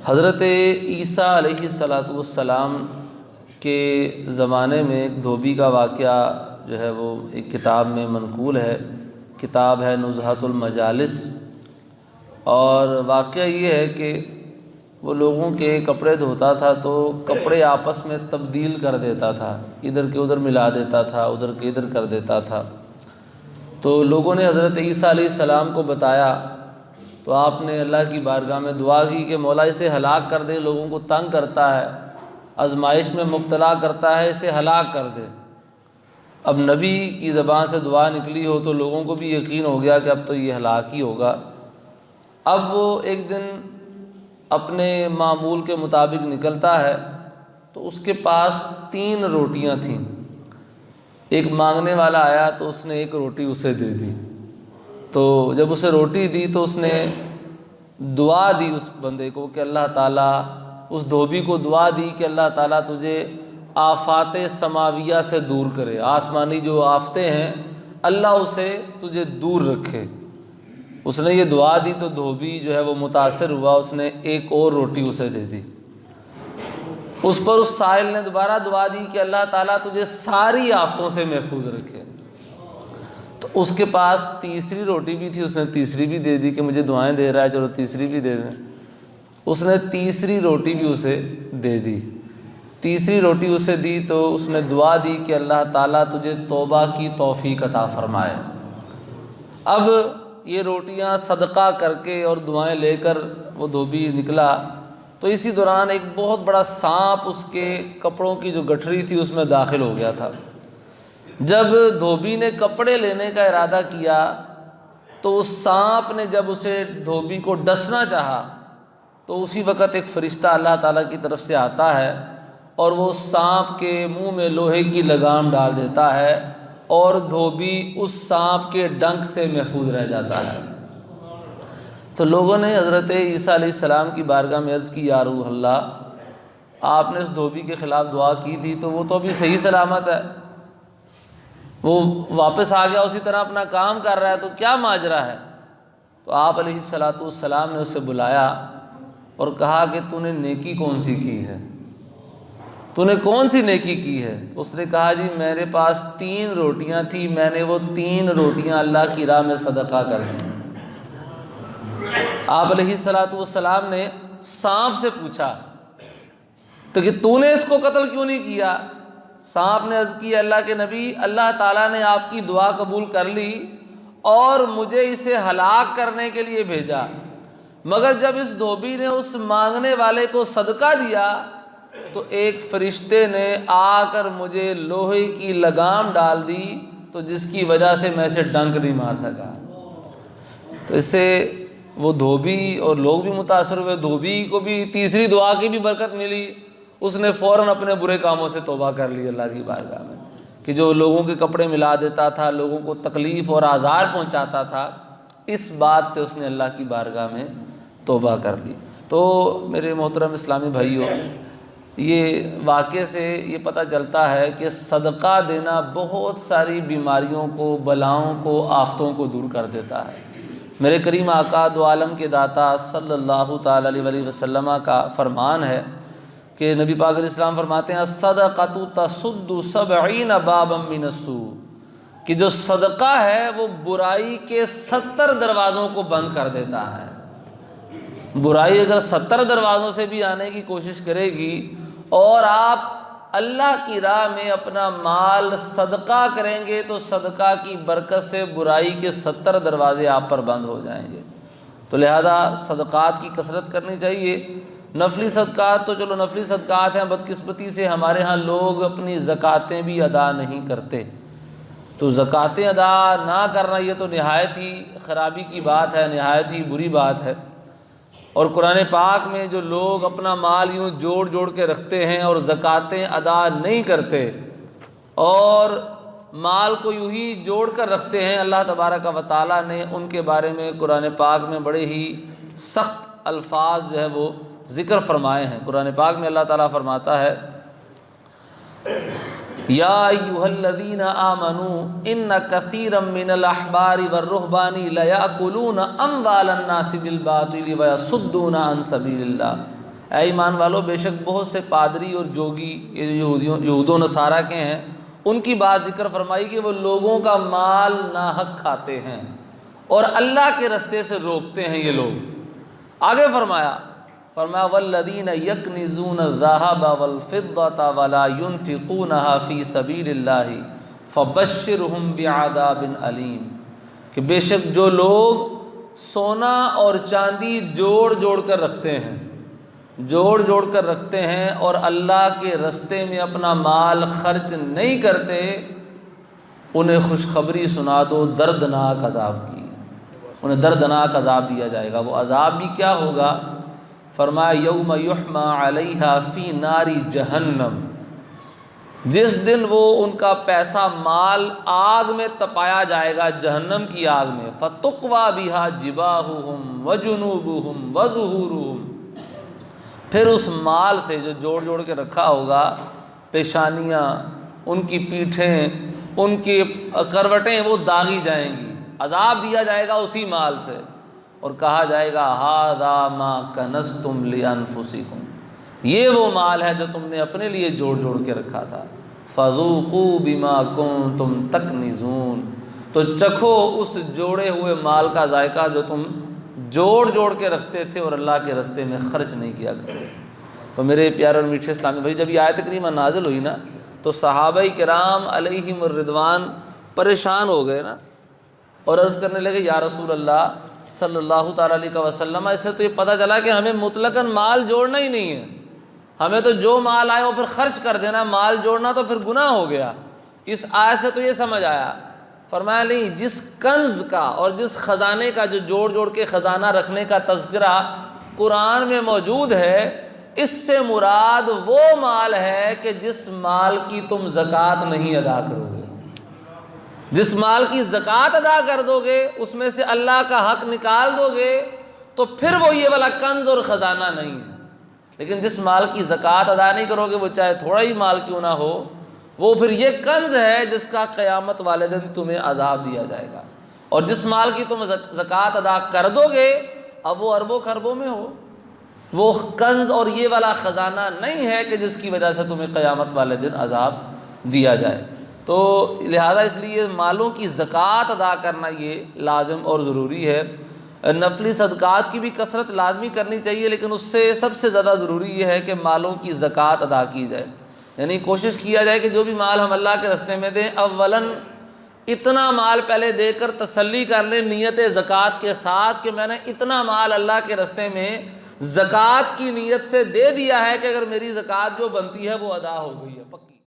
حضرت عیسیٰ علیہ السلام کے زمانے میں ایک دھوبی کا واقعہ جو ہے وہ ایک کتاب میں منقول ہے، کتاب ہے نزہۃ المجالس۔ اور واقعہ یہ ہے کہ وہ لوگوں کے کپڑے دھوتا تھا تو کپڑے آپس میں تبدیل کر دیتا تھا، ادھر کے ادھر ملا دیتا تھا، ادھر کے ادھر کر دیتا تھا۔ تو لوگوں نے حضرت عیسیٰ علیہ السلام کو بتایا تو آپ نے اللہ کی بارگاہ میں دعا کی کہ مولا اسے ہلاک کر دے، لوگوں کو تنگ کرتا ہے، آزمائش میں مبتلا کرتا ہے، اسے ہلاک کر دے۔ اب نبی کی زبان سے دعا نکلی ہو تو لوگوں کو بھی یقین ہو گیا کہ اب تو یہ ہلاک ہی ہوگا۔ اب وہ ایک دن اپنے معمول کے مطابق نکلتا ہے تو اس کے پاس 3 روٹیاں تھیں۔ ایک مانگنے والا آیا تو اس نے ایک روٹی اسے دے دی۔ تو جب اسے روٹی دی تو اس نے دعا دی اس بندے کو کہ اللہ تعالیٰ، اس دھوبی کو دعا دی کہ اللہ تعالیٰ تجھے آفات سماویہ سے دور کرے، آسمانی جو آفتیں ہیں اللہ اسے تجھے دور رکھے۔ اس نے یہ دعا دی تو دھوبی جو ہے وہ متاثر ہوا، اس نے ایک اور روٹی اسے دے دی۔ اس پر اس سائل نے دوبارہ دعا دی کہ اللہ تعالیٰ تجھے ساری آفتوں سے محفوظ رکھے۔ تو اس کے پاس تیسری روٹی بھی تھی، اس نے تیسری بھی دے دی کہ مجھے دعائیں دے رہا ہے، چلو تیسری بھی دے دیں۔ اس نے تیسری روٹی بھی اسے دے دی۔ تیسری روٹی اسے دی تو اس نے دعا دی کہ اللہ تعالیٰ تجھے توبہ کی توفیق عطا فرمائے۔ اب یہ روٹیاں صدقہ کر کے اور دعائیں لے کر وہ دھوبی نکلا تو اسی دوران ایک بہت بڑا سانپ اس کے کپڑوں کی جو گٹھری تھی اس میں داخل ہو گیا تھا۔ جب دھوبی نے کپڑے لینے کا ارادہ کیا تو اس سانپ نے جب اسے دھوبی کو ڈسنا چاہا تو اسی وقت ایک فرشتہ اللہ تعالیٰ کی طرف سے آتا ہے اور وہ سانپ کے منہ میں لوہے کی لگام ڈال دیتا ہے اور دھوبی اس سانپ کے ڈنک سے محفوظ رہ جاتا ہے۔ تو لوگوں نے حضرت عیسیٰ علیہ السلام کی بارگاہ میں عرض کی، یا روح اللہ، آپ نے اس دھوبی کے خلاف دعا کی تھی تو وہ تو ابھی صحیح سلامت ہے، وہ واپس آ گیا، اسی طرح اپنا کام کر رہا ہے، تو کیا ماجرا ہے؟ تو آپ علیہ السلام نے اسے بلایا اور کہا کہ تو نے نیکی کون سی کی ہے، تو نے کون سی نیکی کی ہے؟ اس نے کہا جی میرے پاس 3 روٹیاں تھیں، میں نے وہ 3 روٹیاں اللہ کی راہ میں صدقہ کر دیں۔ آپ علیہ السلام نے سانپ سے پوچھا تو کہ تو نے اس کو قتل کیوں نہیں کیا؟ سانپ نے عرض کی، اللہ کے نبی، اللہ تعالیٰ نے آپ کی دعا قبول کر لی اور مجھے اسے ہلاک کرنے کے لیے بھیجا، مگر جب اس دھوبی نے اس مانگنے والے کو صدقہ دیا تو ایک فرشتے نے آ کر مجھے لوہے کی لگام ڈال دی تو جس کی وجہ سے میں اسے ڈنک نہیں مار سکا۔ تو اس سے وہ دھوبی اور لوگ بھی متاثر ہوئے، دھوبی کو بھی تیسری دعا کی بھی برکت ملی، اس نے فوراً اپنے برے کاموں سے توبہ کر لی اللہ کی بارگاہ میں، کہ جو لوگوں کے کپڑے ملا دیتا تھا، لوگوں کو تکلیف اور آزار پہنچاتا تھا، اس بات سے اس نے اللہ کی بارگاہ میں توبہ کر لی۔ تو میرے محترم اسلامی بھائیوں، یہ واقعے سے یہ پتہ چلتا ہے کہ صدقہ دینا بہت ساری بیماریوں کو، بلاؤں کو، آفتوں کو دور کر دیتا ہے۔ میرے کریم آقا دو عالم کے داتا صلی اللہ تعالیٰ علیہ وسلم کا فرمان ہے کہ نبی پاک علیہ السلام فرماتے ہیں الصدقۃ تصد 70 بابا من السوء، کہ جو صدقہ ہے وہ برائی کے 70 دروازوں کو بند کر دیتا ہے۔ برائی اگر 70 دروازوں سے بھی آنے کی کوشش کرے گی اور آپ اللہ کی راہ میں اپنا مال صدقہ کریں گے تو صدقہ کی برکت سے برائی کے 70 دروازے آپ پر بند ہو جائیں گے۔ تو لہذا صدقات کی کثرت کرنی چاہیے۔ نفلی صدقات تو چلو نفلی صدقات ہیں، بدقسمتی سے ہمارے ہاں لوگ اپنی زکاتیں بھی ادا نہیں کرتے، تو زکاتیں ادا نہ کرنا یہ تو نہایت ہی خرابی کی بات ہے، نہایت ہی بری بات ہے۔ اور قرآن پاک میں جو لوگ اپنا مال یوں جوڑ جوڑ کے رکھتے ہیں اور زکاتیں ادا نہیں کرتے اور مال کو یوں ہی جوڑ کر رکھتے ہیں، اللہ تبارک و تعالیٰ نے ان کے بارے میں قرآن پاک میں بڑے ہی سخت الفاظ جو ہے وہ ذکر فرمائے ہیں۔ قرآن پاک میں اللہ تعالیٰ فرماتا ہے یا ایھا الذین آمنوا ان کثیرا من الاحبار والرہبان لیأکلون اموال الناس بالباطل ویصدون عن سبیل اللہ اے ایمان والو، بے شک بہت سے پادری اور جوگی یہ جو یہود و نصارہ کے ہیں، ان کی بات ذکر فرمائی کہ وہ لوگوں کا مال ناحق کھاتے ہیں اور اللہ کے رستے سے روکتے ہیں یہ لوگ۔ آگے فرمایا والذین یکنزون الذھب والفضة ولا ينفقونها فی سبیل اللہ فبشرہم بعذاب علیم، کہ بے شک جو لوگ سونا اور چاندی جوڑ کر رکھتے ہیں، جوڑ کر رکھتے ہیں اور اللہ کے رستے میں اپنا مال خرچ نہیں کرتے، انہیں خوشخبری سنا دو دردناک عذاب کی، انہیں دردناک عذاب دیا جائے گا۔ وہ عذاب بھی کیا ہوگا؟ فرمایا یوم یحمى علیہا فی نار جہنم، جس دن وہ ان کا پیسہ مال آگ میں تپایا جائے گا، جہنم کی آگ میں، فتقوی بہا جباہہم وجنوبہم وظہورہم، پھر اس مال سے جو جوڑ کے رکھا ہوگا، پیشانیاں، ان کی پیٹھیں، ان کی کروٹیں وہ داغی جائیں گی، عذاب دیا جائے گا اسی مال سے، اور کہا جائے گا ھذا ما کنزتم لانفسکم، یہ وہ مال ہے جو تم نے اپنے لیے جوڑ کے رکھا تھا، فذوقوا بما کنتم تکنزون، تو چکھو اس جوڑے ہوئے مال کا ذائقہ جو تم جوڑ کے رکھتے تھے اور اللہ کے رستے میں خرچ نہیں کیا کرتے تھے۔ تو میرے پیارے اور میٹھے اسلامی بھائی، جب یہ آیت کریمہ نازل ہوئی نا تو صحابہ کرام علیہم الرضوان پریشان ہو گئے نا، اور عرض کرنے لگے یا رسول اللہ صلی اللہ تعالیٰ علیہ وسلم، اس سے تو یہ پتہ چلا کہ ہمیں مطلقاً مال جوڑنا ہی نہیں ہے، ہمیں تو جو مال آئے وہ پھر خرچ کر دینا، مال جوڑنا تو پھر گناہ ہو گیا۔ اس آیت سے تو یہ سمجھ آیا، فرمایا نہیں، جس کنز کا اور جس خزانے کا جو جوڑ کے خزانہ رکھنے کا تذکرہ قرآن میں موجود ہے، اس سے مراد وہ مال ہے کہ جس مال کی تم زکوٰۃ نہیں ادا کرو گے، جس مال کی زکوٰۃ ادا کر دو گے، اس میں سے اللہ کا حق نکال دو گے، تو پھر وہ یہ والا کنز اور خزانہ نہیں ہے۔ لیکن جس مال کی زکوٰۃ ادا نہیں کرو گے، وہ چاہے تھوڑا ہی مال کیوں نہ ہو، وہ پھر یہ کنز ہے جس کا قیامت والے دن تمہیں عذاب دیا جائے گا۔ اور جس مال کی تم زکوٰۃ ادا کر دو گے، اب وہ اربوں خربوں میں ہو، وہ کنز اور یہ والا خزانہ نہیں ہے کہ جس کی وجہ سے تمہیں قیامت والے دن عذاب دیا جائے۔ تو لہذا اس لیے مالوں کی زکوٰۃ ادا کرنا یہ لازم اور ضروری ہے۔ نفلی صدقات کی بھی کثرت لازمی کرنی چاہیے، لیکن اس سے سب سے زیادہ ضروری یہ ہے کہ مالوں کی زکوٰۃ ادا کی جائے، یعنی کوشش کیا جائے کہ جو بھی مال ہم اللہ کے راستے میں دیں، اولاً اتنا مال پہلے دے کر تسلی کر لیں نیت زکوٰۃ کے ساتھ کہ میں نے اتنا مال اللہ کے راستے میں زکوٰۃ کی نیت سے دے دیا ہے کہ اگر میری زکوٰۃ جو بنتی ہے وہ ادا ہو گئی ہے، پکی